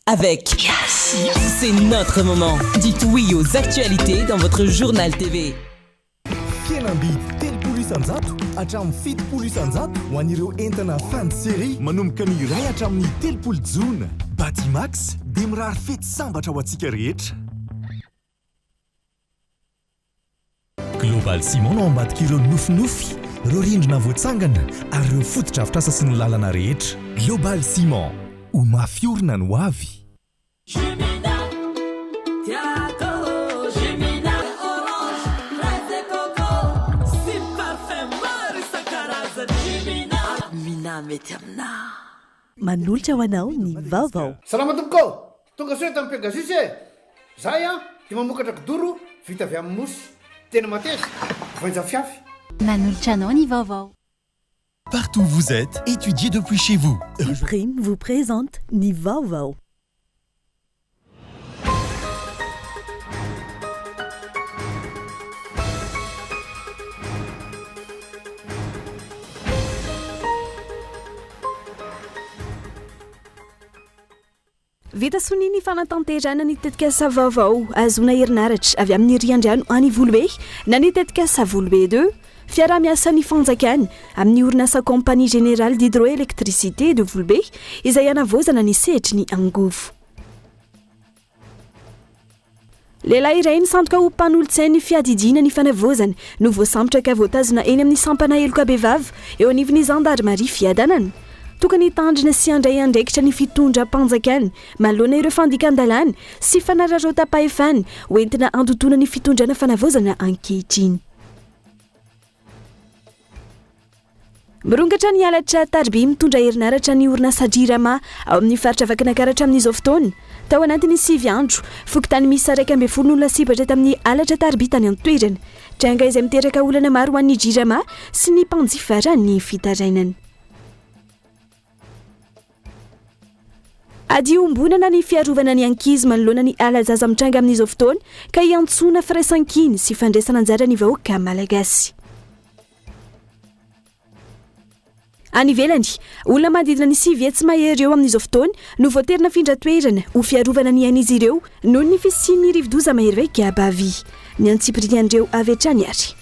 avec Yes. C'est notre moment. Dites oui aux actualités dans votre journal TV. Fianambidy telopolo isanjato hatramin'ny fitopolo isanjato ho an'ireo entana fan série manomboka ny iray hatramin'ny telopolo jona. Batimax dia mirary fety sambatra ho antsika rehetra. Global Ciment no ambadika ireo nofinofy, ireo rindrina voatsangana ary ireo fotodrafitrasa sy ny lalana rehetra. Global Ciment, ho mafiorina no avy. Manolotra ho anao ny vaovao. Salama tompoko, tonga soe tamin'ny Pegasus e. Zahay dia mamokatra kidoro vita avy amin'ny mosy. Tena mateza, voanja fiafy. Manolotra anao ny vaovao. Partout où vous êtes, étudiez depuis chez vous. Prime vous présente ny vaovao. Vita soniny fanatanterana ny tetikasa vaovao azona herinaratra avy amin'ny Riandrano any Volobe na ny tetikasa Volobe 2 fiara-miasa ny fanjakana amin'ny orinasa Compagnie Générale d'Hydroélectricité de Volobe izay anavozana ny sehatry ny angovo. Lehilahy iray nisandoka ho mpanolotsaina ny fiadidiana ny fanavozana no voasambotra ka voatazona eny amin'ny sampana heloka Behivavy eo anivon'ny Gendarmerie fiadanana. Tokony tandrina sy andray andraikitra ny fitondram-panjakana manoloana ireo fandikan-dalàna sy fanararaotapahefana hoentina andotona ny fitondrana fanavozana ankehitriny. Mirongatra ny halatra Tarby mitondra herinaratra ny orinasa Jirama ao amin'ny faritra Vakinankaratra amin'izao fotoana. Tao anatin'ny 7 andro, fokontany misy 140 olona sibatra tamin'ny halatra Tarby tany an-toerana. Tranga izay miteraka olana maro ho an'ny Jirama sy ny mpanjifa ny fitarainana. Ady ombonana ny fiarovana ny ankizy manoloana ny alazaza mitranga amin'izao fotoana ka hiantsona firaisankiny sy fandraisana anjara ny vahoaka malagasy. Any ivelany, olona manodidina ny 9 hetsy mahery eo amin'izao fotoana no voaterina findran-toerana ho fiarovana ny an'izy ireo noho ny fisian'ny rivo-doza mahery vaika Bavy. Ny antsipirian'ireo avy hatrany ary.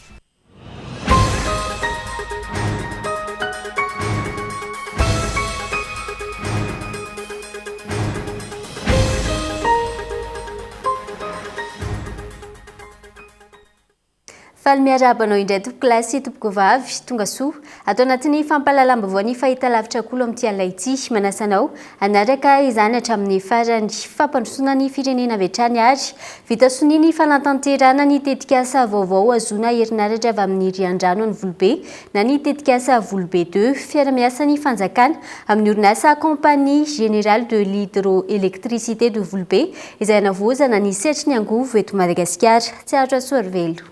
Faly miarabanao indray tompoko lasy tompoko vavy tonga soa atao anatin'ny fampahalalam-baovao ny fahita lavitra kolo amin'ity alaity manasanao anaraka izany hatramin'ny farany fampandrosoana ny firenena avy hatrany ary vita soniny fanatanterana ny tetikasa vaovao azona herinaratra avy amin'ny Riandrano any Volobe na ny tetikasa Volobe 2 fiara-miasa ny fanjakana amin'ny orinasa Compagnie Générale de l'Hydroélectricité de Volobe izay anavozana ny sehatry ny angovo eto Madagasikara. Tsy ahatra soarvelo.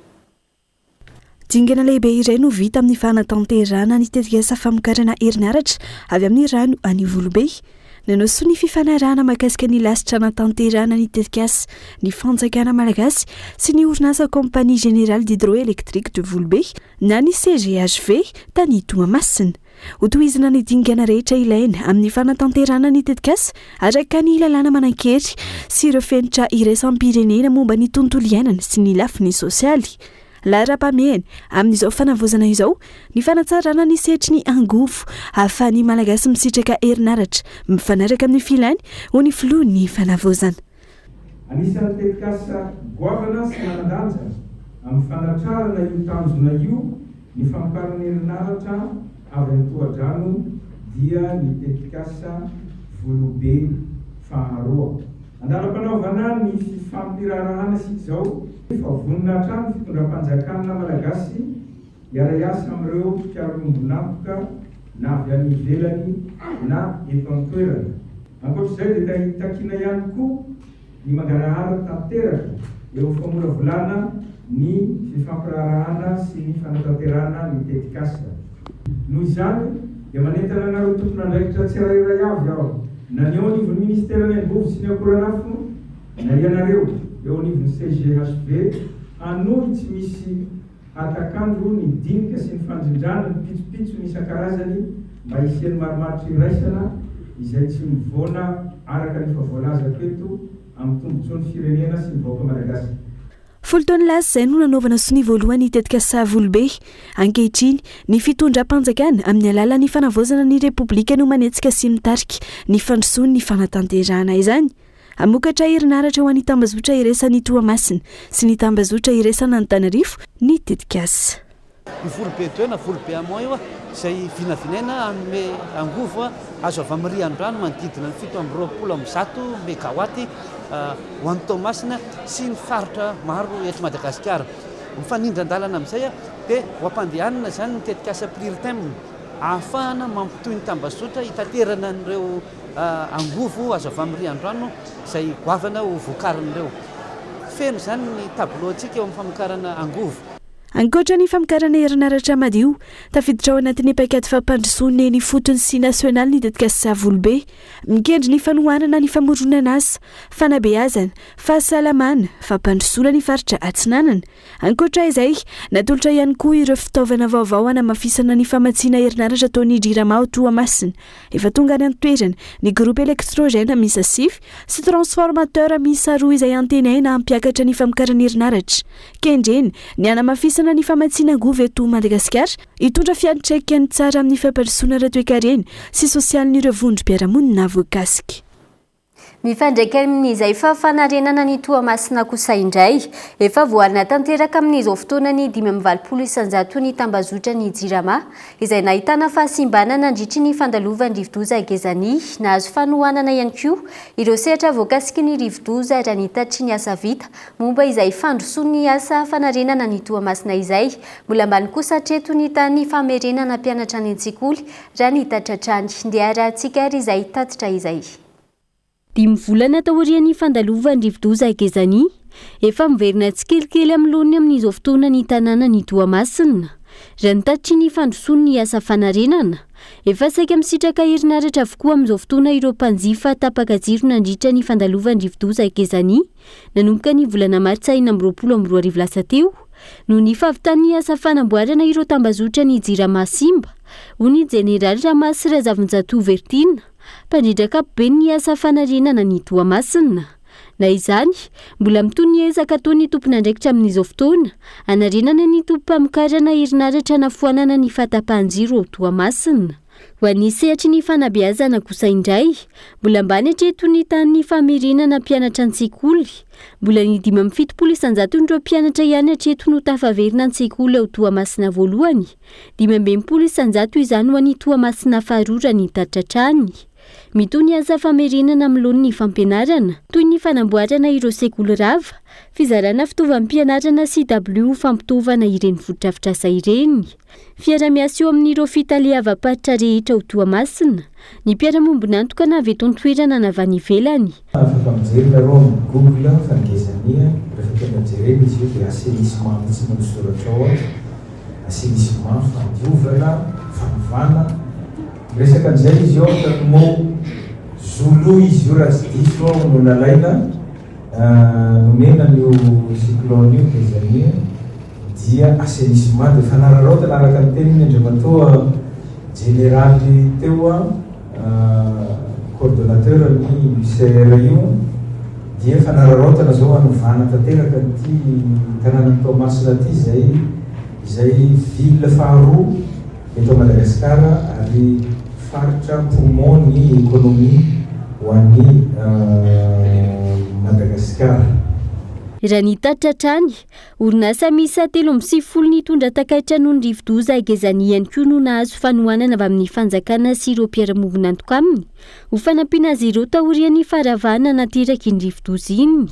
Dingana lehibe iray no vita amin'ny fanatanterana ny tetikasa famokarana herinaratra avy amin'ny rano any Volobe. Nanao soa ny fifanarahana mahakasika ny lasitra anatanterana ny tetikasa ny fanjakana malagasy sy ny orinasa Compagnie Générale d'Hydroélectrique de Volobe na ny CGHV tany Toamasina. Ho tohizina ny dingana rehetra ilaina amin'ny fanatanterana ny tetikasa araka ny lalàna manan-kery sy ireo fenitra iraisam-pirenena momba ny tontolo iainana sy ny lafiny sosialy. Lara-pamehana amin'izao fanavozana izao ny fanatsarana ny sehatry ny angovo ahafahan'ny malagasy misitraka herinaratra mifanaraka amin'ny filany ho ny filohan'ny fanavozana. Anisan'ny tetikasa goavana sy manandanja amin'ny fanatrarana io tanjona io ny famokarana herinaratra avy amin'ny tohadrano dia ny tetikasa Volobe faharoa. Andalam-panaovana ny fifampirarahana sik'izao fa vonina hatrany fitondram-panjakana malagasy hiara-iasa amin'ireo mpiaro-miombonampoka na avy any ivelany na eto an-toerana. Ankoatr'izay dia takiana ihany koa ny mangarahara tanteraka eo famolavolana ny fifampirarahana sy ny fanatanterana ny tetikasa. Noho izany dia manentana anareo tompona andraikitra tsirairay avy aho na ny eo anivon'ny ministera ny angovo sy ny akoranafo na ianareo eo anivon'ny CGHV anohy tsy misy atakandro ny dinika sy ny fandrindrana ny pitsopitso ny isan-karazany mba hisian'ny maromarotry iraisana izay tsy mivoana araka nefa voalazako eto amin'ny tombontsoan'ny firenena sy ny vahoaka Madagasikara. Folo taona lasa izay no nanaovana sony voalohany tetika Savolobe. Ankehitriny ny fitondram-panjakana amin'ny alalan'ny fanavaozana ny repoblika no manetsika sy mitarika ny fandrosoany ny fanatanterahana izany. Amokatra herinaratra ho an'ny tambazotra iresan'ny Toamasina sy ny tambazotra iresana Antananarivo ny tetikasa. Ny folobe toena folobe amo io izay vinavinaina anome angovo azo avy amin'ny rian-drano manodidina ny 720 megawaty ho an'ny Toamasina sy ny faritra maro eto Madagasikara. Mifanindran-dalana amin'izay dia ho ampandehanana izany ny tetikasa Prirtem ahafahana mampitohy ny tambazotra hitaterana an'ireo angovo azo avy amin'ny rian-drano izay goavana ho vokarin'ireo. Feno izany ny tableau antsika eo amin'ny famokarana angovo. Ankoatra ny famokarana herinaratra madio, tafiditra ao anatin'ny paikady fampandrosoana ny fotony sy nasionaly ny tetikasa Savolobe, mikendry ny fanohanana ny famoronana asa, fanabeazana, fahasalamana, fampandrosoana ny faritra Atsinanana. Ankoatra izay, natolotra ihany koa ireo fitaovana vaovao hanamafisana ny famatsiana herinaratra ataon'ny Driramao Toamasina. Efa tonga any an-toerana ny groupe électrogène miisa 6 sy transformateur miisa 2 izay antenaina hampiakatra ny famokarana herinaratra. Kendreny ny hanamafisana ny famatsiana angovo eto Madagasikara, hitondra fiantraikany tsara amin'ny fampandrosoana ara-toekarena sy sosialin'ireo vondrom-piarahamonina voakasika. Mifandraika amin'izay fanarenana ny Toamasina kosa indray, efa voarina tanteraka amin'izao fotoana ny 520 isanjato ny tambazotra ny Jirama, izay nahitana fahasimbana nandritry ny fandalovan'ny rivodoza Gezani, nahazo fanohanana ihany koa ireo sehatra voakasiky ny rivodoza raha nitatry ny asa vita, momba izay fandrosoany asa fanarenana ny Toamasina izay, mbola ambany kosa hatreto ny tany famerenana mpianatra any an-tsekoly raha nitatra trany. Ndeha rahantsika ary izay tatitra izay. 5 volana taorian'ny fandalovan'ny rivodoza Gezani, efa miverina tsikelikely amin'ny lohany amin'izao fotoana ny tanàna ny Toamasina. Raha nitatry ny fandrosoany ny asa fanarenana, efa saika misitraka herinaratra avokoa amin'izao fotoana ireo mpanjifa tapaka jiro nandritra ny fandalovan'ny rivodoza Gezani, nanomboka ny volana Martsa 2022 lasa teo, no ny fahavitan'ny asa fanamboarana ireo tambazotra ny Jirama Simba, ho ny Jeneraly Ramasy Razavinjato Vertina, mpandrindraka be ny asa fanarenana ny Toamasina. Na izany, mbola mitony ezaka ataony tompona andraikitra amin'izao fotoana, hanarenana ny tompam-pamokarana herinaratra nafoanana ny fahatapahan-jiro ao Toamasina. Ho an'ny sehatry ny fanabeazana kosa indray, mbola ambany hatreto ny tany famerenana mpianatra an-tsekoly. Mbola ny 570 isanjato ireo mpianatra ihany hatreto no tafaverina an-tsekoly ao Toamasina voalohany, 520 isanjato izany ho an'ny Toamasina faharoa ny tatratrany. Mitony asa famerenana amin'ny ny fampianarana, toy ny fanamboarana ireo sekoly rava, fizarana fitaovam-pianarana CW fampitovana ireny fotodrafitrasa ireny. Fiara-miasa eo amin'ireo fitaliavam-paritra rehetra ao Toamasina, ny mpiara-mombona antokana avy eto an-toerana navy any ivelany. Afaka mijery nareo amin'ny Google fangezania, rehefa tena jerena izy io dia assainissement mihitsy no misoratra ao, assainissement, fandiovana, fanovana. Resaka an'izay izy eo mo zolo izy io raha tsy diso ao no nalaina nomena io cyclone io Gezani dia assainissement dia fanararaotana araka ny teniny andriamatoa Jeneraly teo coordonnateur ny UCR io dia fanararaotana zao hanovana tanteraka ty tanàna Toamasina ty izay ville faharoa eto Madagasikara ary faritra poumon ny économie ho an'ny Madagasikara. Raha ny tatratrany, orinasa miisa 370 nitondra takaitra noho ny rivodoza Gezani ihany koa no nahazo fanohanana avy amin'ny fanjakana sy ireo mpiara-mombona antoka aminy, ho fanampiana azy ireo taorian'ny faharavana nateraky ny rivodoza iny.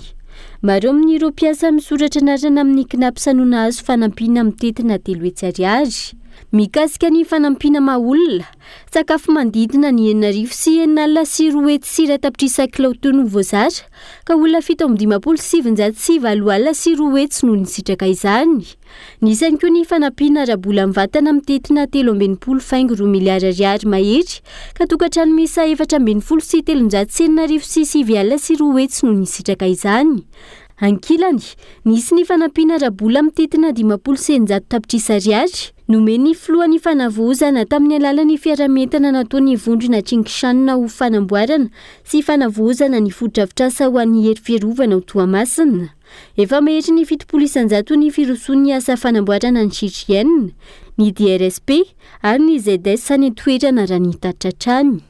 Maro amin'ireo mpiasa misoratra anarana amin'ny kinapsa no nahazo fanampiana amin'ny tetina 3 hetsy ariary. Mikasika ny fanampiana maha-olona, sakafo mandidina ny 9,000 sy 9 sy 2 hetsy sira tapitrisa kilaotono voazara, ka olona 727 sy 7 sy 2 hetsy no nisitraka izany. Nisany koa ny fanampiana rabola mivatana amin'ny tetina 3.20 miliara ariary mahery, ka tokantrano miisa 4.20 sy 309 sy 7 sy 2 hetsy no nisitraka izany. ankilany nisy ny fanampiana rabola mititina 500 tapitrisa ariary nomeny filohan'ny fanavozana tamin'ny alalan'ny fiaramentana nataony vondrona Tsingishanina ho fanamboarana sy fanavozana ny fodrafitrasa ho an'ny hery fiarovana ho Toamasina. Efa mehetry ny 700 ny firosoan'ny asa fanamboarana ny CGN, ny DRSP ary ny ZS ny toerana raha ny tatratrany.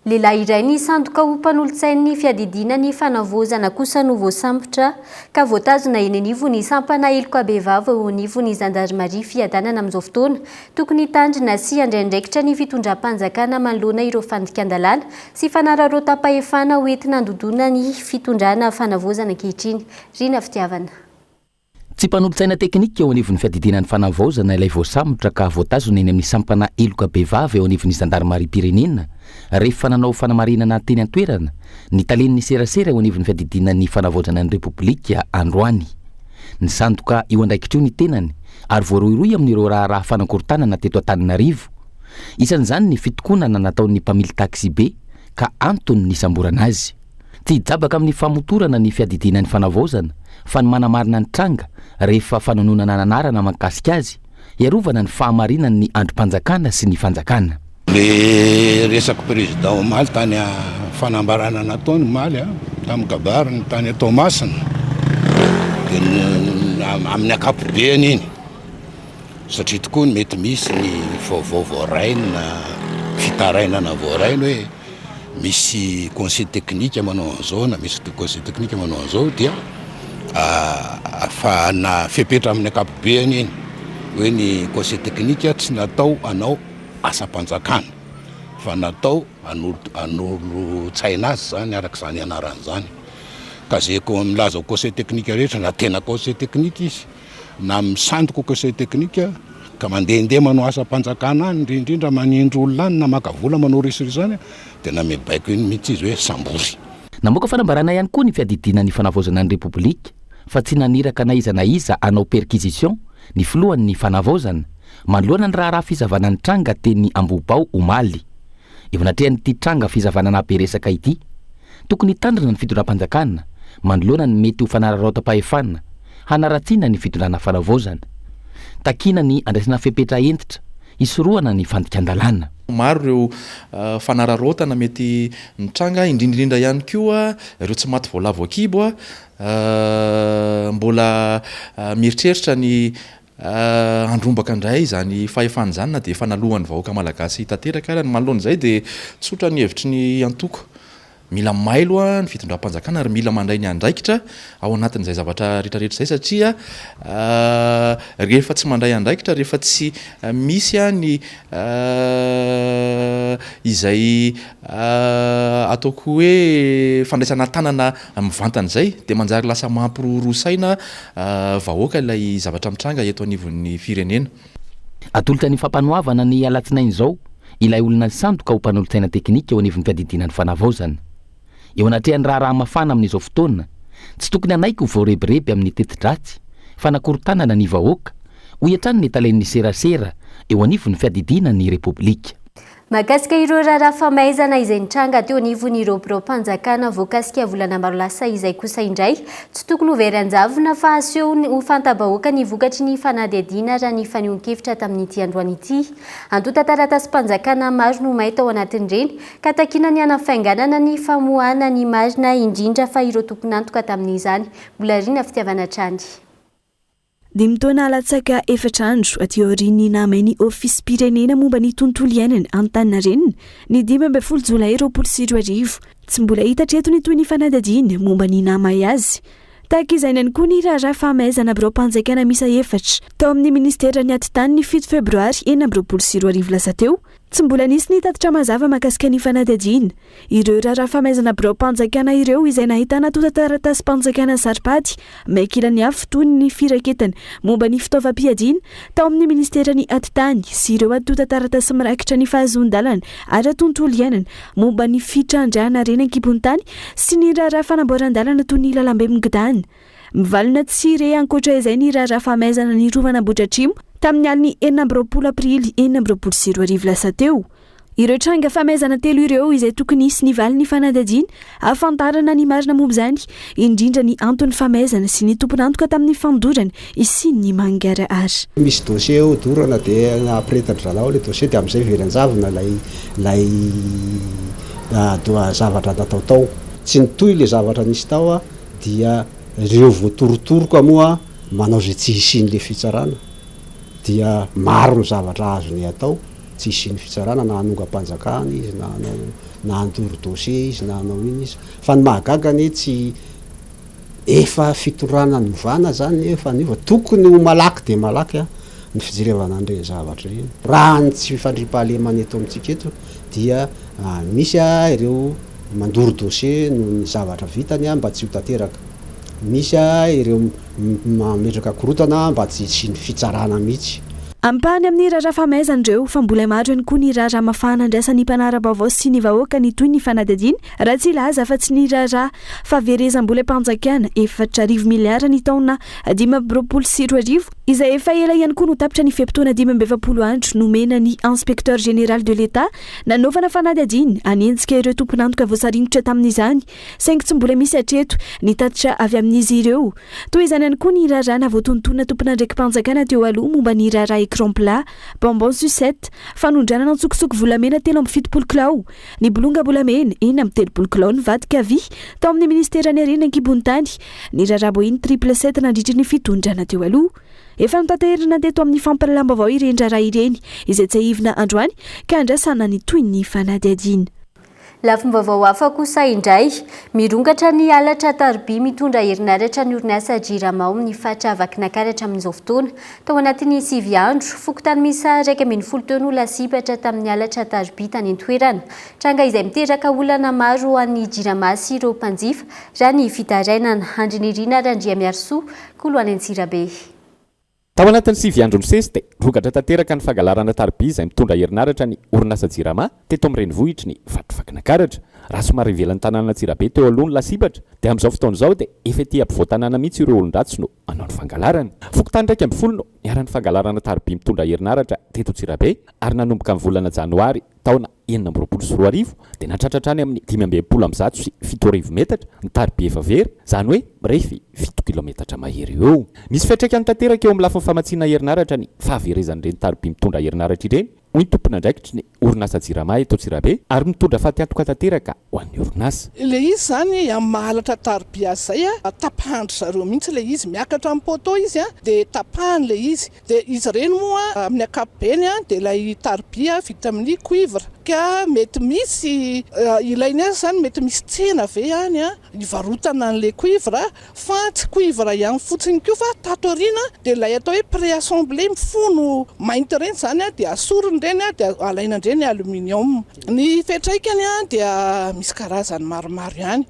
Lehilahy iray ny sandoka ho mpanolotsain'ny fiadidinany fanavozana kosa no voasambotra ka voatazona eny anivo ny sampana iloko abevava eo anivo ny zandarmaria fiadanana amin'izao fotoana tokony tandrina sy andraindraikitra ny fitondram-panjakana manoloana ireo fandikan-dalàna sy fanararotapahefana ho entina handodona ny fitondrana fanavozana ankehitriny. Rina fitiavana. Tsy mpanolotsaina teknika eo anivon'ny fiadidinan'ny fanavozana ilay voasambotra ka voatazona eny amin'ny sampana eloka bevava eo anivon'ny zandarmaria pirenena rehefa nanao fanamarinana teny an-toerana ny taleniny serasera eo anivon'ny fiadidinan'ny fanavozana ny repoblika androany. Ny sandoka io andraikitra io ny tenany ary voaroiroy amin'ireo raha fanankorontanana teto Antananarivo. Isan'izany ny fitokonana nataon'ny mpamily taxi be ka antony ny samborana azy. Tsy hijabaka amin'ny famotorana ny fiadidinan'ny fanavozana fa ny manamarina ny tranga rehefa fanononana anarana mahakasika azy iarovana ny fahamarinany ny androm-panjakana sy ny fanjakana. Le resaka président Omaly tany fanambarana nataony Omaly tamin'ny kabary tany Toamasina amin'ny akapobeany iny satria tokoa mety misy ny vaovao voaraina na fitarainana voaraina hoe misy conseil technique manao an'izao na misy conseil technique manao an'izao dia afahana fepetra amin'ny akapobeany iny hoe ny conseil technique tsy natao anao asa-panjakana fa natao anolo-tsaina azy zany araka izany anarany zany ka zay ko milaza conseil technique rehetra na tena conseil technique izy na misandoka conseil technique ka mandehandeha manao asa-panjakana any indrindra manindro olona any na maka vola manao resorisa zany dia namebaiko iny mihitsy izy hoe sambory. Namoaka fanambarana ihany koa ny fiadidinan'ny fanavozana ny repoblika fa tsy naniraka na iza anao perquisition ny filohan'ny fanavozana manoloana ny raha fizavana ny tranga teny Ambobao Omaly. Eo anatrehan'ity tranga fizavana beresaka ity tokony tandrina ny fitondram-panjakana manoloana ny mety ho fanararaotapahefana hanaratsiana ny fitondrana fanavozana. Takina ny andraisana fepetra entitra isoroana ny fandikan-dalàna. Maro ireo fanararotana mety nitranga indrindrindra ihany koa ireo tsy maty voalavo akibo mbola mieritreritra ny andrombaka indray zany fahefana zany na dia fanalohany vahoaka malagasy tanteraka ary manoloana izay dia tsotra ny hevitry ny antoko. Mila mailo ny fitondram-panjakana ary mila mandray ny andraikitra ao anatin'izay zavatra rehetrarehetra izay satria rehefa tsy mandray andraikitra rehefa tsy misy ny izay ataoko hoe fandraisana tanana mivantana izay dia manjary lasa mampirorosaina vahoaka ilay zavatra mitranga eto anivon'ny firenena. Atolotra ny fampanoavana ny alatsinainy izao ilay olona sandoka ho mpanolotsaina teknika eo anivon'ny fiadidinan'ny fanavozana. Eo anatrehan'ny raha mafana amin'izao fotoana tsy tokony anaiky ho voarebireby amin'ny teti-dratsy fa nakorontanana ny vahoaka ho iatrany ny taleniny serasera eo anivon'ny fiadidinan'ny repoblika. Mahakasika ireo raharaha famaizana izay nitranga teo anivon'ireo mpanjakana voakasika volana maro lasa izay kosa indray tsy tokony ho veran-javona fa aseho ho fantabahoaka ny vokatry ny fanadihadiana raha ny fanehoan-kevitra tamin'ity androany ity. Antota taratasy mpanjakana maro no mahita ao anatin'ireny ka takina ny hanafainganana ny famoahana ny marina indrindra fa ireo tokony antoka tamin'izany. Mbola riana fitiavana trany. Dimy taona alatsaka efatrandro aty aorian'ny namain'ny ofisy pirenena momba ny tontolo iainana Antaninarenina ny 12 Jolay 2024 tsy mbola hita hatreto ny toy ny fanadihadiana momba ny namay azy. Tahaka izay ihany koa ny raharaha fahamaizana birao mpanjakana misa efatra tao amin'ny ministera ny atitany ny 7 Febroary 2024 lasa teo tsy mbola nisy ny tatitra mazava mahakasika ny fanadihadiana. Ireo raharaha fahamaizana birao mpanjakana ireo izay nahitana tota taratasy mpanjakana saripady maikilany avy toy ny firaketana momba ny fitaovam-piadiana tao amin'ny ministera ny atitany sy ireo atota taratasy mirakitra ny fahazoan-dalana ary tontolo iainana momba ny fitrandrahana reny ankibon-tany sy ny raharaha fanamboaran-dalana toy ny lalambe migidana. Mivalona tsire ankoatra izay ny raharaha fahamaizana ny rovana Ambohidratrimo tamin'ny aliny 20 Aprily 2024 lasa teo. ireo tranga famezana telo ireo izay tokony isy nivaly ny fanadadiana ahafantarana ny marina momba izany indrindra ny antony famezana sy ny tomponantoka tamin'ny fandorana isy ny mangara ary misy dossier odorana dia apretatry zalao le dossier dia amin'izay velan-javona lay doa zavatra nataotao tsy nitoy le zavatra nisy tao a dia ireo voatorotoroko moa manao zay tsy isin'le fitsarana dia maro ny zavatra azony atao tsy isin'ny fitsarana na hanonga-panjakana izy na andoro dossier izy na hanao iny izy fa ny mahagagany tsy efa fitorana ny movana zany efa niva tokony ho malaky de malaky a ny fijerevana an'ireny zavatra ireny raha ny tsy fandriam-pahalemana eto amintsika eto dia misy a ireo mandoro dossier no ny zavatra vitany a mba tsy ho tanteraka misy a ireo mametraka korotana mba tsy sy ny fitsarana mihitsy ampany amin'ny raharaha famaizan'ireo fa mbola maro ihany koa ny raharaha mafana andraisan'ny mpanara-baovao sy ny vahoaka ny toy ny fanadadiana raha tsy laza fa tsy ny raharaha fahaverezam-bola mpanjakana 4 miliara ny taona 5 izay efa ela ihany koa no tapitra ny fepitoana 20 andro nomena ny inspecteur général de l'État nanaovana fanadadiana anenjika ireo tomponantoka voasaringotra tamin'izany saingy tsy mbola misy hatreto ny tatitra avy amin'izy ireo toy izany ihany koa ny raharaha na voatontonona tompona ndraiky mpanjakana teo aloha momba ny raharaha écran plat bonbon sucette fanondranana ntsokosoko volamena 7 kilao ny bolonga bolamena 3 kilao nivadika vy tao amin'ny ministera ny arena ankibony-tany ny raharaha boiny 777 nandritra ny fitondrana teo aloha efa notanterina teto amin'ny fampalalam-baovao ireny raharaha ireny izay tsy ahivina androany ka andrasana ny toy ny fanadadiana lafim-baovao hafa kosa indray mirongatra ny alatra tarby mitondra herinaratra ny orinasa Jirama amin'ny fatra vakinankaratra amin'izao fotoana tao anatin'ny 9 andro fokotany misa 1.10 taon'olona sipatra tamin'ny alatra tarby tany an-toerana tranga izay miteraka olana maro an'ny Jirama sy ireo mpanjifa raha ny fitarainana andrinirina Randriamiarsoa Koloany Antsirabe. Tao anatin'ny 9 andro misesy dia rongatra tanteraka ny fangalarana tarby izay mitondra herinaratra ny orinasa Jirama teto amin'ny renivohitry ny fatra vakinankaratra raha somary ivelan'ny tanàna Antsirabe teo aloha ny lasipatra dia amin'izao fotoana izao dia efa ety ampovoan-tanàna mihitsy ireo olon-dratsy no hanao ny fangalarana fokotany 1.10 no niaran'ny fangalarana tarby mitondra herinaratra teto Antsirabe ary nanomboka amin'ny volana janoary taona 2024 dia natratratrany amin'ny 5.7 sy 7 metatra ny tarby efa very izany hoe mirefy 7 kilometatra mahery eo misy fiantraikany tanteraka eo amin'ny lafin'ny famatsiana herinaratra ny fahaverezan'ireny tarby mitondra herinaratra ireny hoy ny tompona ndraikitry ny orinasa Jirama eto Antsirabe ary mitondra fahateantoka tanteraka ho an'ny orinasa. Le izy zany amin'ny mahalatra tarby zay a tapahany zareo mihitsy le izy miakatra amin'ny poto izy a dia tapahany le izy dia izy ireny moa amin'ny ankapobeny a dia ilay tarby vita amin'ny cuivre ka mety misy ilainy azy zany mety misy tsena ve any a ivarotana an'le cuivre fa tsy cuivre ihany fotsiny koa fa tatorina dia ilay atao hoe pré-assemblé mifono mainty ireny zany a dia asorony ireny a dia alaina indreny aluminium ny fetraikany a dia misy karazany maromaro ihany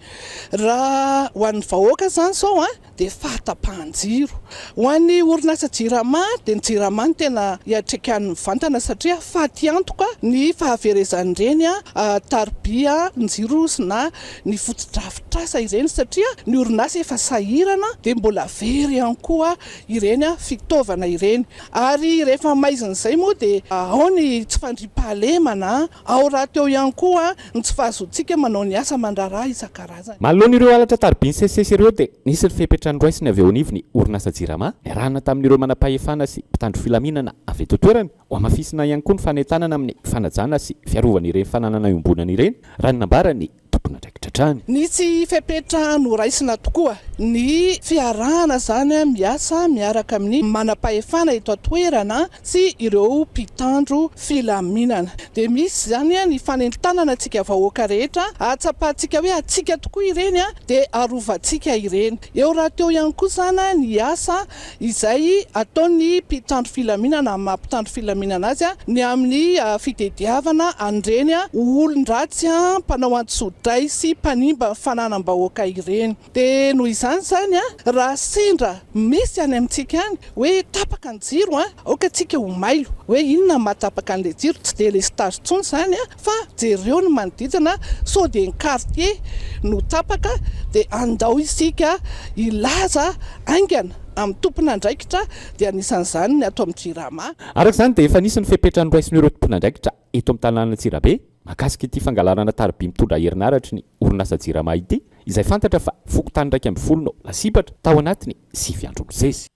raha ho an'ny vahoaka zany sao a dia fahatapahan-jiro ho an'ny orinasa Jirama dia ny Jirama ny tena hiatraikan'ny vantana satria fahatiantoka ny fahaverezan'ireny a tarby ny jiro sy na ny fotodrafitrasa ireny satria ny orinasa efa sahirana dia mbola very ihany koa ireny a fitaovana ireny ary rehefa maizin'izay moa dia ao ny tsy fandriam-pahalemana ao raha teo ihany koa ny tsy fahazoantsika manao ny asa mandraraha isan-karazany. Manoloana ireo alatra tarby ny sesisesy ireo dia nisy ny fepetrany roaisiny avy eo anivony orinasa Jirama niarahana tamin'ireo manam-pahefana sy mpitandro filaminana avy eto toerana ho amafisina ihany koa ny fanentanana amin'ny fanajana sy fiarovana ireny fananana iombonana ireny raha ny nambara ny tompona ndraikitra trany. Ny tsy fepetra noraisina tokoa ny fiarahana zany miasa miaraka amin'ny manam-pahefana eto atoerana sy ireo mpitandro filaminana dia misy zany ny fanentanana antsika vahoaka rehetra atsapahantsika hoe atsika tokoa ireny dia arovantsika ireny eo raha teo ihany koa zany ny asa izay ataon'ny mpitandro filaminana amin'ny mampitandro filaminana azy ny amin'ny fitediavana an'ireny olon-dratsy mpanao antsodraiky mpifandray sy mpanimba fananam-bahoaka ireny. Dia noho izany zany a, raha sendra misy any amintsika any hoe tapaka ny jiro a, aoka tsika ho mailo hoe inona mahatapaka an'ilay jiro, tsy dia le stage tsony zany a, fa jereo ny manodidina sao dia ny quartier no tapaka dia andao isika ilaza aingana amin'ny tompon'andraikitra dia anisan'izany ny ato amin'ny Jirama. Araka izany dia efa nisy ny fepetrany raisin'ireo tompon'andraikitra eto amin'ny tanàna Tsirabe mahakasika ity fangalarana tarby mitondra herinaratra ny orinasa Jirama ity, izay fantatra fa fokotany 1 lasibatra tao anatiny 9 andro misesy.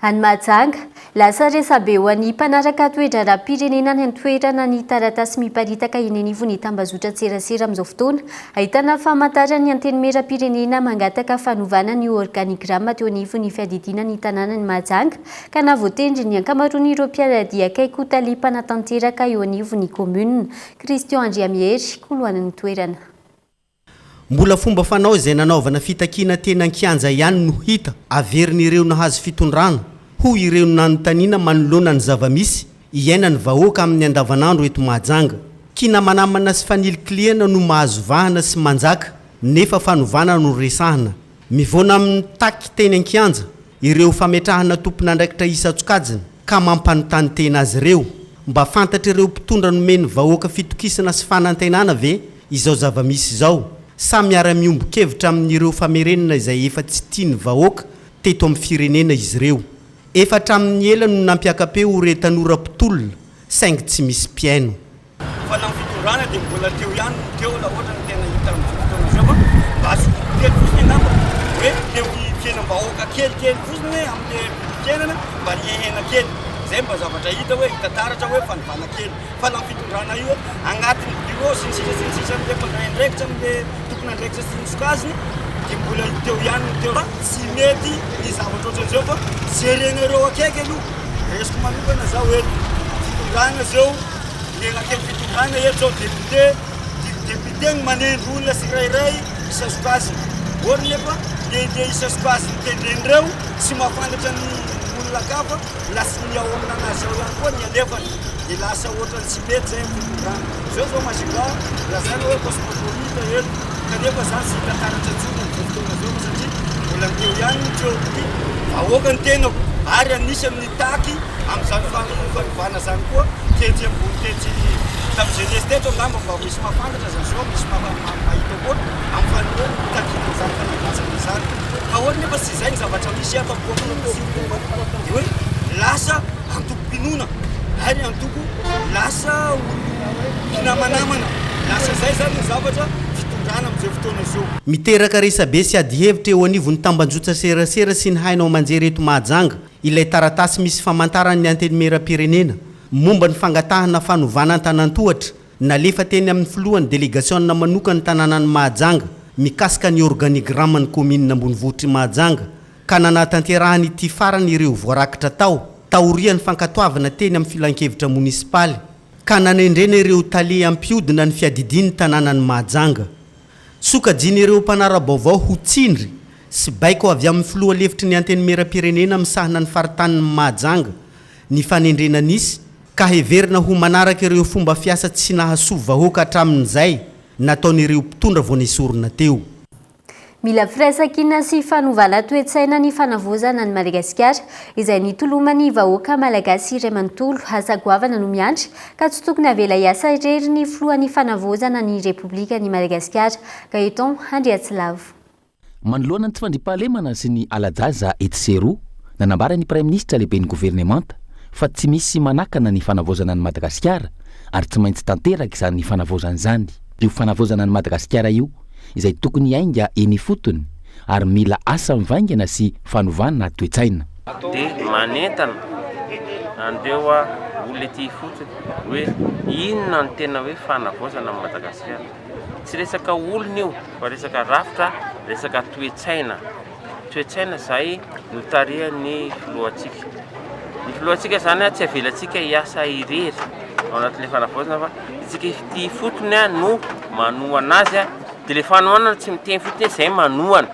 Any Mahajanga, lasa resabe ho an'ny mpanaraka toe-draram-pirenena ny toerana ny taratasy miparitaka eny anivon'ny tambazotra tserasera amin'izao fotoana. Ahitana famantarana ny antenimera-pirenena mangataka fanovana ny organigrama teo anivon'ny fiadidiana ny tanàna ny Mahajanga, ka navoatendry ny ankamaroan'ireo mpiaradia akaiky talimpanatanteraka eo anivon'ny komuna. Christian Andriamihery, koloanan'ny toerana. Mbola fomba fanao izay nanaovana fitakiana tena an-kianja ihany no hita averin'ireo nahazo fitondrana ho ireo nanontaniana manoloana ny zavamisy iaina ny vahoaka amin'ny andavanandro eto Mahajanga. Kina manamana sy fanili-kliana no mahazo vahana sy manjaka nefa fanovana no resahana. Mivona amin'ny taky teny an-kianja ireo fametrahana tompon'andraikitra Isatsokajina ka mampanontany tena azy ireo mba fantatra ireo mpitondra nomeny vahoaka fitokisana sy fanantenana ve izao zavamisy izao. Samy miara-miombon-kevitra amin'ireo famerenana izay efa tsy tiany vahoaka teto amin'ny firenena izy ireo. Efatra amin'ny ela no nampiakapeo re tanora mpitolona saingy tsy misy mpiaino. Fa na fitondrana dia mbola teo ihany teo la ohatra ny tena hita amin'ny fotoana izao fa mba asokely fotsiny angamba hoe teo fiainam-bahoaka kelikely fotsiny hoe amin'ny fiainana mba niahena kely. Zay mba zavatra hita hoe hitantaratra hoe fanovana kely. Fa na fitondrana io agnatin'ny bureau sy ny sisa amin'ilay mpandray andraikitra amin'ilay tompon'andraikitra sy ny sokajiny dia mbola teo ihany teo tsy mety ny zavatra ohatran'izao fa jerenareo akaiky aloha. Resiko manokana zao hoe fitondrana zao legnakely fitondrana eto zao député ny manendry olona sy rairay isa sokajiny. Ohatra nefa le isa sokajiny tendrenireo sy mahafantatra ny olona-kafa lasa ny ao amin'anazy ao ihany koa ny alefany dia lasa ohatrany tsy mety zay fitondrana. Zao mazika lazana hoe cosmopolita eto kanefa zany sy hitantaratra tsony amin'izao fotoana zao satria mbola teo ihany ny teo vahoaka ny tenako ary anisy amin'ny taky amin'izany fanovana zany koa tetsy ambony tetsy tamin'ny jeunesse teto angamba mba misy mahafantatra zany zao misy mahita koa amin'ny fanoana takina zany fanavatsana izany. Ka ohatra nefa tsy izay ny zavatra misy ato amin'ny populasion dia hoe lasa antoko-pinona ary antoko lasa mpinamanamana. Lasa zay zany ny zavatra fitondrana amin'izay fotoana izao. Miteraka resabe sy ady hevitra eo anivon'ny tambanjotra serasera sy ny hainao manjery eto Mahajanga ilay taratasy misy famantarany antenimera-pirenena momba ny fangatahana fanovana an-tanantohatra nalefa teny amin'ny filohan'ny délégationna manokany tanànan'ny Mahajanga mikasika ny organigrama ny komina ambony vohitry Mahajanga ka nanatanterahany ity farany ireo voarakitra taorian'ny fankatoavana teny amin'ny filan-kevitra munisipaly ka nanendrena ireo tale ampiodina ny fiadidiny tanànan'ny Mahajanga. Sokajiny ireo mpanara-baovao ho tsindry sy baiko avy amin'ny filoha lefitry ny antenimera-pirenena misahana ny faritanin'ny Mahajanga ny fanendrena nisy ka heverina ho manaraka ireo fomba fiasa tsy nahasoa vahoaka hatramin'izay nataon'ireo mpitondra vao nisorona teo. Mila firaisan-kina sy fanovana toe-tsaina ny fanavozana ny Madagasikara izay nitolomany vahoaka malagasy iray manontolo asa goavana no miandry ka tsy tokony avela hiasa irery ny filohan'ny fanavozana ny Repoblika ny Madagasikara. Gaeton Andriatsilavo. Manoloana ny tsy fandriampahalemana sy ny alajaza Etseroa nanambara ny Prime Ministre lehiben'ny gouvernemanta fa tsy misy manakana ny fanavozana ny Madagasikara ary tsy maintsy tanteraka izany ny fanavozana izany. Io fanavozana ny Madagasikara io izay tokony hainga eny fotony ary mila asa mivaingana sy fanovana toe-tsaina. Dia manentana andeo olona ety fotony hoe inona ny tena hoe fanavozana amin'ny Madagasikara. Tsy resaka olona io fa resaka rafitra, resaka toe-tsaina. Toe-tsaina izay no tarehan'ny filohantsika. Ny filohantsika zany tsy avelantsika hiasa irery ao anatin'ilay fanavozana fa itsika ety fotony no manohana azy dia ilay fanohanana tsy miteny fotony izay manohana.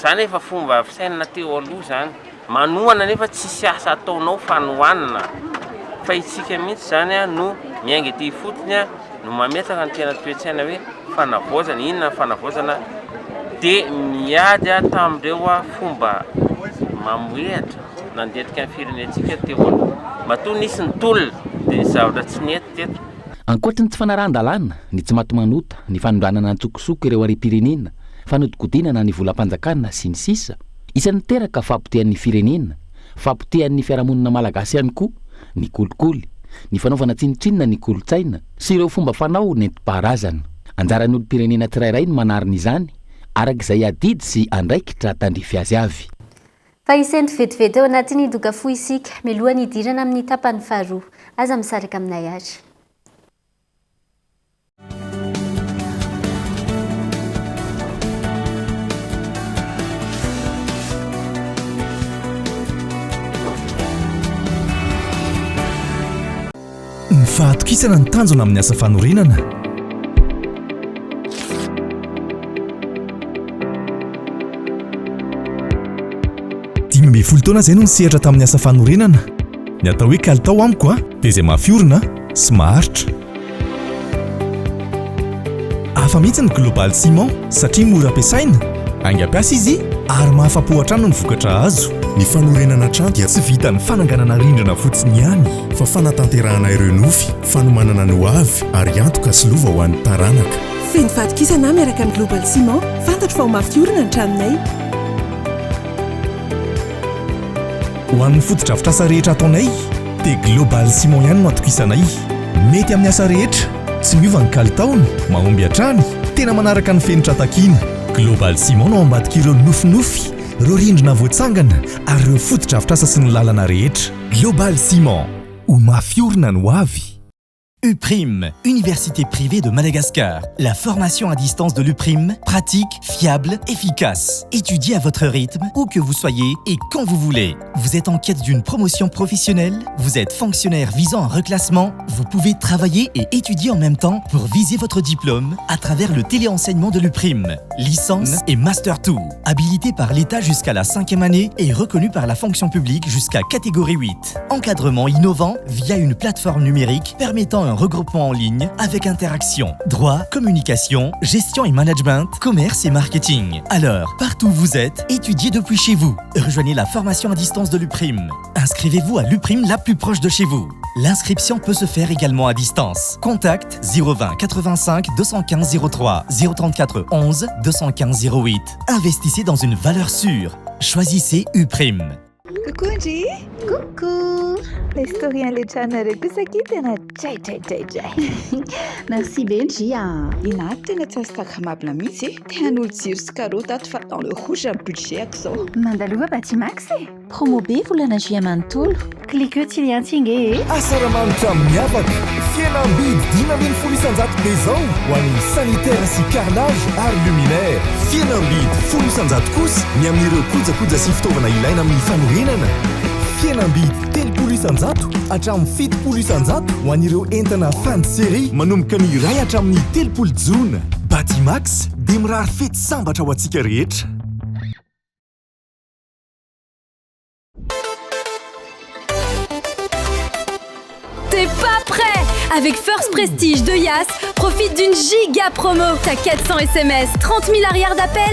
Zany efa fomba fisainana teo aloha zany. Manohana nefa tsisy asa ataonao fanohanana. Fa itsika mihitsy zany no miainga ety fotony no mametaka ny tena toe-tsaina hoe fanavozana inona fanavozana dia miady a tamindreo a fomba mamoehatra nandetika amin'ny firenentsika teo aloha matoa nisy ny tolona dia zavatra tsy nety teto. Ankoatra ny tsy fanarahan-dalàna ny tsy matomanota ny fanondranana antsokosoko ireo harem-pirenena fanodikodinana ny volam-panjakana sy ny sisa isan'ny teraka fampitehan'ny firenena fampitehan'ny fiarahamonina malagasy ihany koa ny kolikoly ny fanaovana tsinotsinona ny kolotsaina sy ireo fomba fanao nentim-paharazana. Anjaran'ny olom-pirenena tsirairay ny manarina izany arak'izay adidy sy andraikitra tandrify azy avy. Fa isento vetivety eo anatin'ny doka fo isika milohany idirana amin'ny tapany faharoa aza misaraka aminay ary. Ny fahatokisana ny tanjona amin'ny asa fanorenana. Dimy folo taona izay no nisehatra tamin'ny asa fanorenana. Ny atao hoe kalitao amiko dia izay mafiorina sy maharitra. Hafa mihitsy ny Global Ciment satria mora ampiasaina, angampiasa izy ary mahafa-po hatrany ny vokatra azo. Ny fanorenana trano dia tsy vitan'ny fananganana rindrina fotsiny ihany fa fanatanterahana ireo nofy, fanomanana ny hoavy ary antoka sy lova ho an'ny taranaka. Feno fatokisana miaraka amin'ny Global Ciment, fantatro fa ho mafiorina ny tranonay. Ho an'ny fotodrafitr'asa rehetra ataonay dia Global Ciment ihany no atokisanay. Mety amin'ny asa rehetra, tsy miova ny kalitaony, mahomby hatrany, tena manaraka ny fenitra takiana. Global Ciment no ambadika ireo nofinofy, ireo rindrina voatsangana ary ireo fotodrafitr'asa sy ny lalana rehetra. Global Ciment, ho mafiorina ny hoavy. UPRIM, Université privée de Madagascar. La formation à distance de l'UPRIM, pratique, fiable, efficace. Étudiez à votre rythme, où que vous soyez et quand vous voulez. Vous êtes en quête d'une promotion professionnelle, vous êtes fonctionnaire visant un reclassement, vous pouvez travailler et étudier en même temps pour viser votre diplôme à travers le téléenseignement de l'UPRIM. Licence et Master 2. Habilité par l'État jusqu'à la 5e année et reconnu par la fonction publique jusqu'à catégorie 8. Encadrement innovant via une plateforme numérique permettant un regroupement en ligne avec interaction, droit, communication, gestion et management, commerce et marketing. Alors, partout où vous êtes, étudiez depuis chez vous. Rejoignez la formation à distance de l'UPRIM. Inscrivez-vous à l'UPRIM la plus proche de chez vous. L'inscription peut se faire également à distance. Contact 020 85 215 03 034 11 215 08. Investissez dans une valeur sûre. Choisissez UPRIM. Coucou Angie. Coucou. L'historien letrana resaki tena jay. Merci Benji. Ina tena tsy Instagrammable mihitsy. Tian'olo jiro sy carotte ato fa dans le rouge un budget ako. Mandalova Batimax promo be volana juillet manontolo. Cliqueo tsy liantsingé. Asaramanitra miavaka. Fihenam-bidy 5,000 isanjato be zao ho an'ny sanitaire sy carrelage ary luminaire. Fihenam-bidy 10 isanjato kosa ny amin'ireo kojakoja sy fitaovana ilaina amin'ny fanorenana. Fihenam-bidy 30 isanjato hatramin'ny 70 isanjato ho an'ireo entana fin de série manomboka ny iray hatramin'ny 30 jona. Batimax dia mirary fety sambatra ho antsika rehetra. T'es pas prêt? Avec First Prestige de Yas, profite d'une giga promo. T'as 400 SMS, 30 000 arrières d'appel,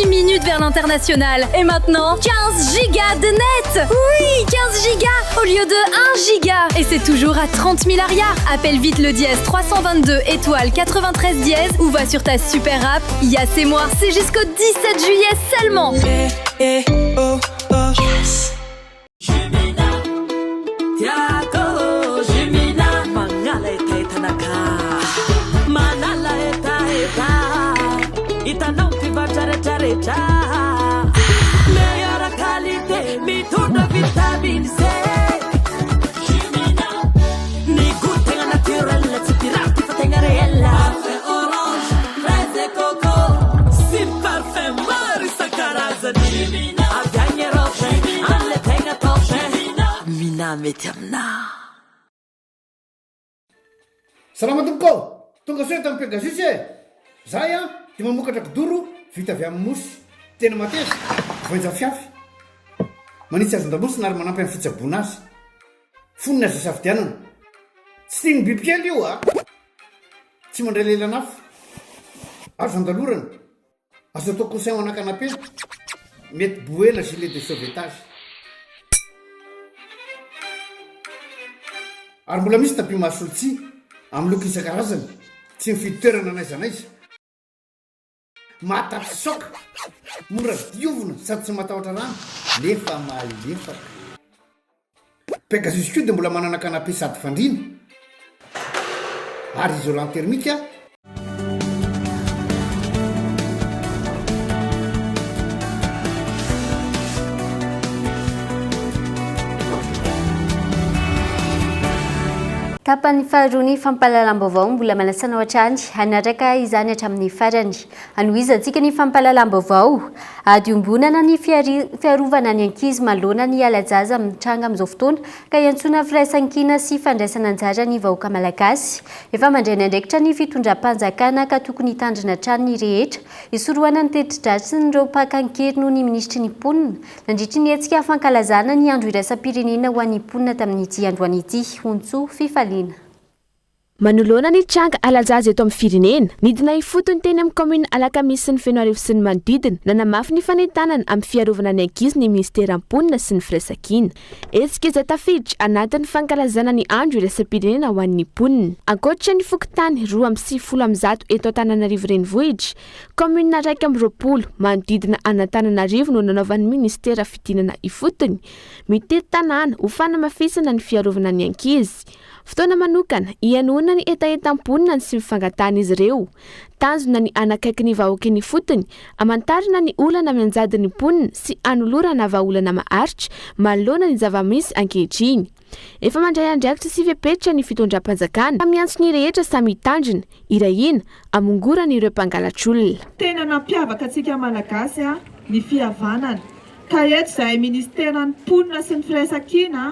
10 minutes vers l'international. Et maintenant, 15 gigas de net. Oui, 15 gigas au lieu de 1 giga. Et c'est toujours à 30 000 arrières. Appelle vite le dièse 322 étoile 93 dièse ou va sur ta super app. Yas et moi, c'est jusqu'au 17 juillet seulement. Yes. Itanao pivatraretraretra meilleure qualité mitondra vitamine C. Jumina ny goût-tegna naturel tsy pirate fa tegna réel. Parfum orange, fraise et coco sy parfum maro isan-karazany. Jumina avy agny Europe amle tegna top. Mina mety aminà. Salama tompoko, tonga soa tamin'ny Pegasus Zay dia mamokatra kidoro vita avy amin'ny mosy tena mateza voenja fiafy manitsy azy ndamosina ary manampy amin'ny fitsaboana azy fonina azy safidianana tsy tiany bibikely io tsy mandray lelanafo azo andalorana azo atao conseil ana-canapé mety boela gilet de sauvetage ary mbola misy tapis masolotsi amin'ny loko isan-karazany tsy mifidy toerana n'aiza n'aiza mahatapy soka mora diovina sady tsy matahotra rano nefa malefaka Pegasus de mbola manana canapé sady fandrina ary isolant thermique tapany faharoa ny fampahalalam-baovao mbola manasana ohatrany hanaraka izany hatramin'ny farany anoizatsika ny fampahalalam-baovao adiombonana ny fiarovana ny ankizy maloana ny alajaza amin'ny tranga amin'izao fotoana ka iantsona firaisan-kina sy fandraisana anjara ny vahoaka malagasy efa mandray ny andraikitra ny fitondram-panjakana ka tokony hitandrina trano ny rehetra isoroana ny teti-dratsy nireo mpakan-kery noho ny ministry ny mponina nandritry ny hetsika fankalazana ny andro iraisam-pirenena ho an'ny mponina tamin'ny ity androany ity ontso fifaliana manoloana ny tranga alajaza eto amin'ny firenena nidina ifotony teny amin'ny commune alakamisy sy ny fenoarivo sy ny manodidina nanamafy ny fanentanana amin'ny fiarovana ny ankizy ny ministera mponina sy ny firaisan-kina etsika izay tafiditra anatin'ny fankalazana ny andro iraisam-pirenena ho an'ny mponina ankoatra ny fokotany 2.1 eto Antananarivo renivohitra commune raiky amby 20 manodidina Antananarivo no nanaovan'ny ministera fidinana ifotony mitety tanàna ho fanamafisana ny fiarovana ny ankizy fotoana manokana ianona ny etaetam-ponina sy mifangatana izy ireo tanjona ny anakaiky ny vahoaky ny fotony amantarina ny olana mianjady ny mponina sy anolorana vahaolana maharitra malona ny zavamisy ankehitriny efa mandray andraikitra sy fepetra ny fitondram-panjakana miantso ny rehetra samy hitandrina irahina amongorana ireo mpangalatr'olona tena nampiavaka antsika malagasy ny fihavanana ka eto izay ministeran'ny mponina sy ny firaisan-kina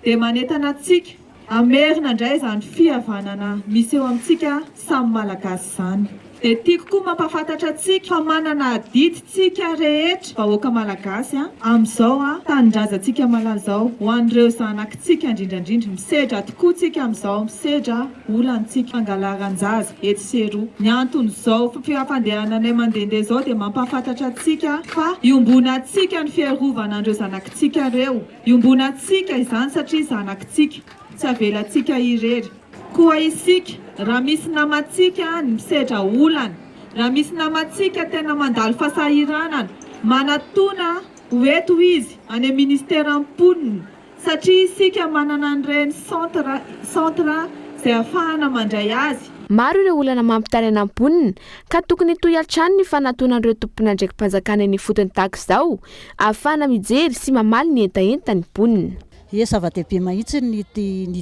dia manentana antsika amerina indray izany fihavanana misy eo amintsika samy malagasy izany dia tiako koa mampafantatra antsika fa manana diditsika rehetra vahoaka malagasy amin'izao tanindrazantsika malazao ho an'ireo zanakitsika indrindrandrindra misedra tokoa tsika amin'izao misedra olantsika angalaran-jaza eto seroa ny anton'izao fifandehananay mandehandeha izao dia mampafantatra antsika fa iombonantsika ny fiarovana an'ireo zanakitsika ireo iombonantsika izany satria zanakitsika tsy avelantsika irery koa isika raha misy namantsika ny misedra olana raha misy namantsika tena mandalo fahasahiranana manatona hoeto izy any ministera mponina satria isika manana an'ireny centre izay ahafahana mandray azy maro ireo olana mampitary anam-ponina ka tokony toy altrany ny fanatonan'ireo tompona ndraiky mpanjakana ny fotony tahaka izao ahafahana mijery sy mamaly ny entaenta ny mponina zava-dehibe mahitsy ny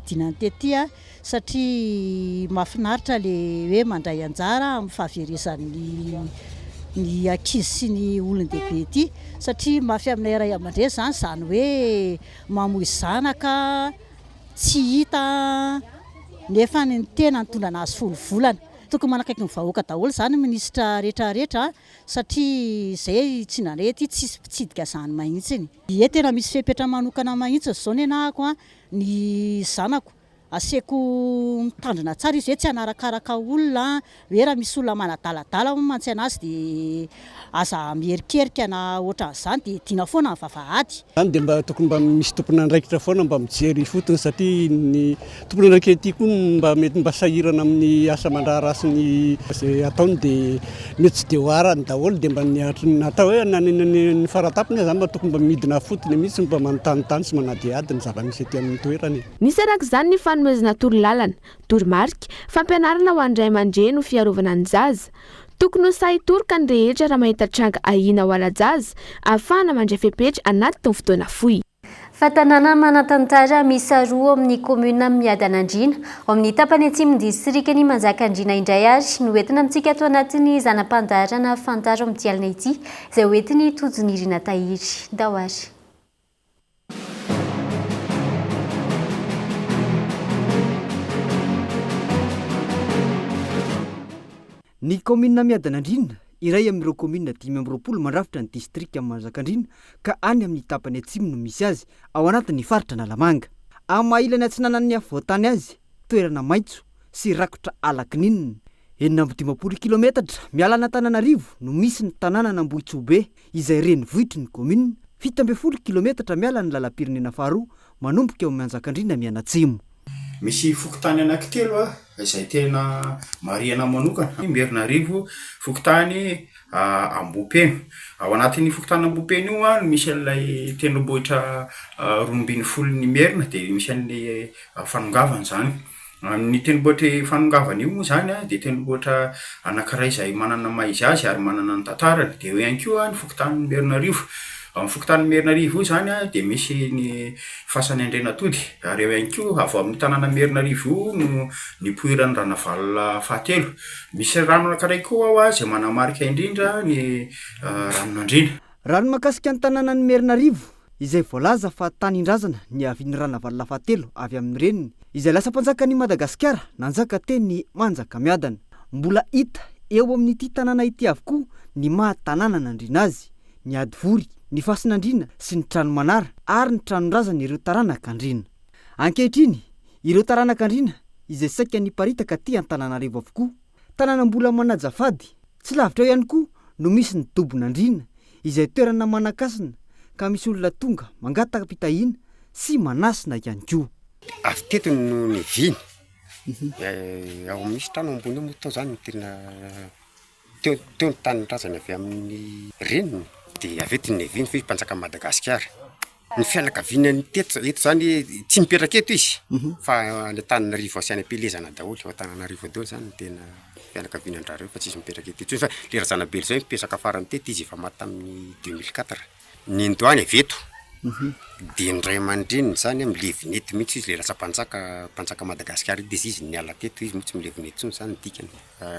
dinany tetya satria mahafinaritra le hoe mandray anjara amin'ny fahaveresan'ny ankizy sy ny olon-dehibe ity satria mafy aminay ray aman-dreny zany hoe mamoy zanaka tsy hita nefa ny tena nitondra anazy folo volana tokony manakaiky ny vahoaka daholo zany ministra rehetrarehetra satria zay tsy nanety tsisy mpitsidika zany mahitsy iny tena misy fepetra manokana mahitsy zao ny anahako ny zanako aseko mitandrina tsara izy hoe tsy anarakaraka olona hoe raha misy olona manadaladala mantsy anazy dia aza mierikerika na ohatran'izany dia tiana foana ny vavahady zany dia mba tokony mba misy tompona andraikitra foana mba mijery fotony satria ny tompona andraikitra ity koa mba mety mba sahirana amin'ny asa mandrara sy ny zay ataony dia mety tsy dia hoarany daholo dia mba natao hoe ny faratapony zany mba tokony mba midina fotony mihitsy mba manontanytany sy manadiady ny zava-misy ety amin'ny toerany nisy araka izany ny fanomezana torolalana toromarika fampianarana ho andray aman-dreny ho fiarovana ny zaza tokony ho sahitoroka ny rehetra raha mahita tranga ahina ho alajaza ahafahana mandray fepetra anaty taony fotoana fohy fatanana manatantara misa roa amin'ny commune miadanandrina ao amin'ny tapany atsimo distrika ny manjakandrina indray ary no entina amintsika ato anatiny zanam-pandarana fantaro amin'ny tialina ity izay hoentiny tojonirina tahiry daoary ny commune miadanandrina iray amin'ireo commune 520 mandrafitra ny distrika amin'ny manjakandrina ka any amin'ny tapany atsimo no misy azy ao anatin'ny faritra Nalamanga amin'ny mahailany atsinanan'ny avoatany azy toerana maitso sy rakotra alakininina 4 kilometatra mialana Tananarivo no misy ny tanàna Nambohitsobe izay renivohitry ny commune. 7 kilometatra miala ny lalam-pirenena faharoa manomboka eo amin'ny Anjakandriana Mianatsimo. Misy fokotany anankitelo izay tena mariana manokana. Merinarivo, fokotany Ambopeno. Ao anatin'ny fokotany Ambopeno io misy an'ilay tendrombohitra 12 merina dia misy an'ilay fanongavana zany. Ny tendrombohitra fanongavana io moa zany dia tendrombohitra anankiray izay manana maizy azy ary manana ny tantarany. Dia eo ihany koa ny fokotany Merinarivo. Amin'ny fokotany Merinarivo io zany dia misy ny fasany Andrenatody ary eo ihany koa avy amin'ny tanàna Merinarivo io no nipoiran'ny Ranavalona fahatelo. Misy rano anankiray koa ao izay manamarika indrindra ny ranon'Andriana. Rano mahakasika ny tanànan'ny Merinarivo izay voalaza fa tanindrazana ny avian'ny Ranavalona fahatelo avy amin'ny reniny izay lasa mpanjakan'i Madagasikara nanjaka teny Manjakamiadana. Mbola hita eo amin'ity tanàna ity avokoa ny maha-tanàna nandriana azy, ny Adivory, ny Fasinandriana sy ny Trano Manara ary ny tranondrazana ireo taranak'Andriana. Ankehitriny ireo taranak'Andriana izay saika niparitaka aty Antananarivo avokoa. Tanàna mbola manajafady, tsy lavitra eo ihany koa no misy ny Dobonandriana izay toerana manakasina ka misy olona tonga mangataka pitahiana sy manasina ihany koa. Avy teto no Neviny. Ao misy trano ambony moa tao zany tena teo ny tanindrazana avy amin'ny reniny. Dia avy eto ny Neviny fa mpanjaka Madagasikara. Ny fianakaviana teto eto zany tsy mipetraka eto izy fa ny Antananarivo sy any Pelezana daholo. Antananarivo daholo zany tena fianakavianandrareo fa tsy mipetraka eto. Fa le razanabely zao mipetraka farany teto izy efa maty tamin'ny 2004. Ny Ndoany avy eto. Dia ny ray aman-dreniny zany milevinety mihitsy izy le mpanjaka Madagasikara dia izy niala teto izy mihitsy milevinety tsony zany dikany.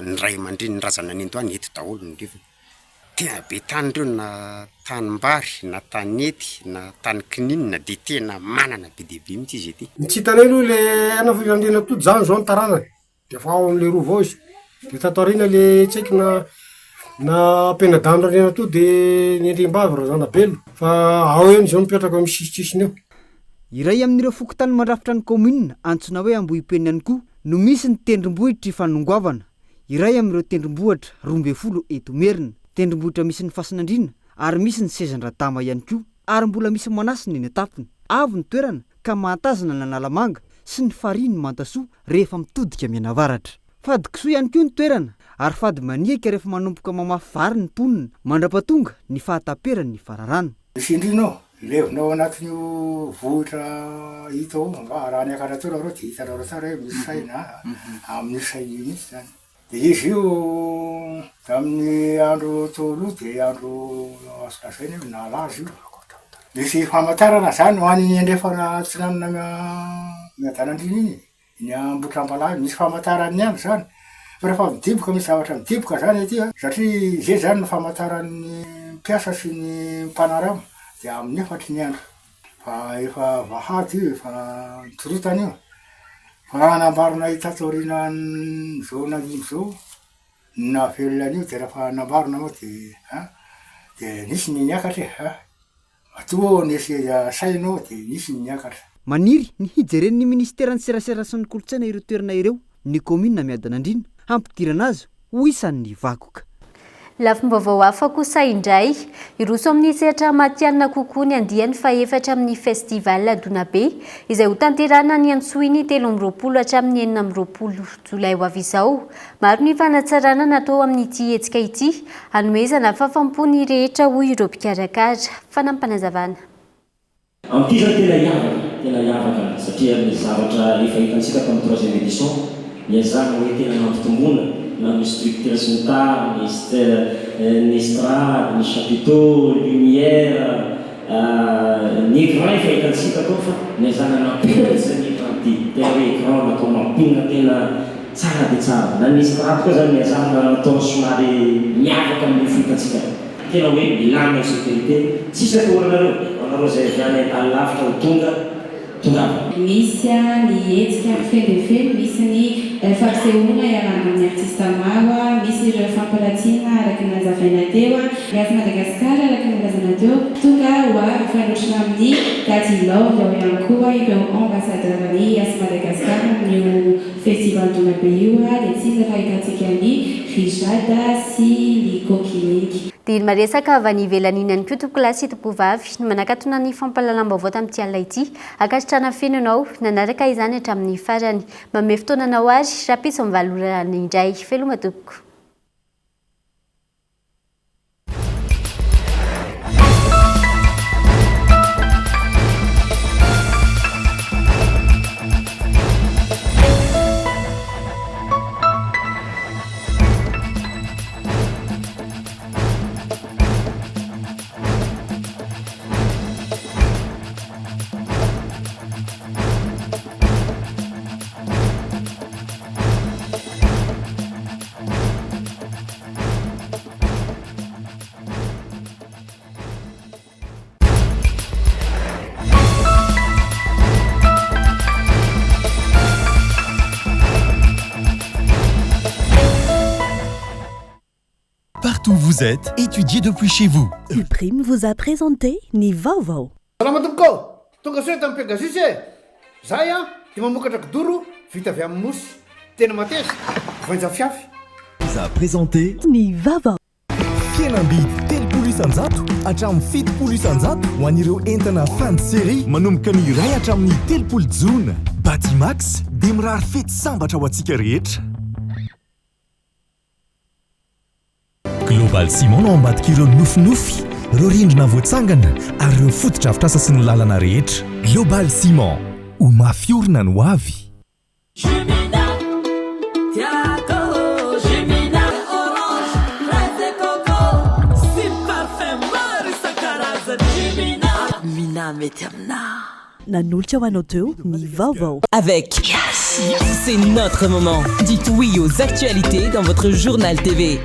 Ny ray aman-dreniny razana ny Ndoany eto daholo ny leviny. Tena be tany reo na tanimbary, na tanety, na tany kininina dia tena manana be dia be mihitsy izy ety. Tsy hitanay aloha le anafilandrena tody zany zao ny taranany. Dia fa ao amin'le roa vao izy. Dia tato aoriana le tsaiky na ampenadano randrena to dia ny Andriambavy razanabelo. Fa ao eny zao mipetraka amin'ny sisitsisiny eo. Iray amin'ireo fokotany mandrafitra ny commune antsoina hoe Ambohipeno ihany koa no misy ny tendrombohitra fanongoavana. Iray amin'ireo tendrombohitra 12 eto Merina. Tendrombohitra misy ny Fasinandriana ary misy ny Sezandradama ihany koa ary mbola misy manasina ny etapony. Avo ny toerana ka mahatazana ny Analamanga sy ny Fariny Mantasoa rehefa mitodika Mianavaratra. Fady kisoa ihany koa ny toerana ary fady maniaka rehefa manomboka mamafy vary ny mponina mandrapatonga ny fahataperany ny fararano. Isindrinao levinao anatin'io vohitra hita ao raha ny akaratora reo dia hitanao tsara hoe misy saina amin'ny saina mihitsy zany. Dia izy io tamin'ny andro tolo dia andro azokasaina hoe nalazy io. Misy famantarana zany ho an'ny andrefana tsinanina Miadanandrina iny. Ny Ambotrambalay misy famantarany ihany zany. Fa rehefa midiboka misy zavatra midiboka zany ety satria izay zany no famantaran'ny mpiasa sy ny mpanarama dia amin'ny 4 ny andro. Fa efa vahady io efa nitorotany io. Fa nambarina hitato aoriana zao nagimy zao na velona an'io dia rehefa nambarina moa dia nisy ny niakatra atoa nisy sainao dia nisy ny niakatra. Maniry ny hijeren'ny ministeran'ny serasera sy ny kolotsaina ireo toerana ireo ny commune Miadanandriana hampidirana azy ho isan'ny vakoka. Lafim-baovao hafa kosa indray iroso amin'ny sehatra matianina kokoa ny andiany faefatra amin'ny festival Donabe izay ho tanterana ny Antsoiny 13 hatramin'ny 14 Jolay ho avy izao. Maro ny fanatsarana natao amin'ity hetsika ity hanomezana fahafampony rehetra hoy ireo mpikarakara. Fanampanazavana. Amin'ity zany tena hiavaka satria ny zavatra efa hitantsika tamin'ny 3e édition niazana hoe tena mampitomboana na ny structure sy ny tany, ny estrade, ny chapiteau, lumière, ny écran efa hitantsika tao fa niazana nampiratsy ny écran ty. Tena hoe écran natao mampinga tena tsara dia tsara. Na ny estrade koa zany niazana natao somary miavaka amin'ny fihitantsika. Tena hoe milana sécurité, tsisy atoranareo. Anareo zay viany tany lavitra ho tonga. Misy ny hetsika fedefedy, misy ny fampisehoana iarana amin'ny artista maro, misy ireo fampiratina araky ny nazavaina teo, Gaz Madagasikara araky ny lazana teo, tonga ho mifanotrona amin'ny Dadilove ao ihany koa ireo ambassadeur-ny Gaz Madagasikara no festival donabe io a dia tsinga fahitantsika ny rijada sy ny coquinique. dia ny maresaka avy any ivelan'inany koa tompoko lasy tompovavy no manakatona ny fampalalam-baovao tamin'ity alina ity akasitrana fenonao nanaraka izany hatramin'ny farany mame fotoananao ary rapiso mivalorany indray feloma tompoko. Partout où vous êtes, étudiez depuis chez vous. Uprime vous a présenté Ni Vaovao. Salama tompoko, tonga soa tamin'ny Pegasus e. Zay a dia mamokatra kidoro vita avy amin'ny mosy. Tena mateza, voanja fiafy. Vous a présenté Ni Vaovao. Fihenam-bidy 3 isan-jato hatramin'ny 7 isan-jato ho an'ireo entana fin de série manomboka ny iray hatramin'ny 3 jona. Batimax dia mirary fety sambatra ho antsika rehetra. Global Ciment no ambadika ireo nofinofy, ireo rindrina voatsangana ary ireo fotodrafitrasa sy ny lalana rehetra. Global Ciment, ho mafiorina no avy. Nanolotra ho anao teo Ny Vaovao. Avec c'est notre moment. Dites oui aux actualités dans votre journal TV.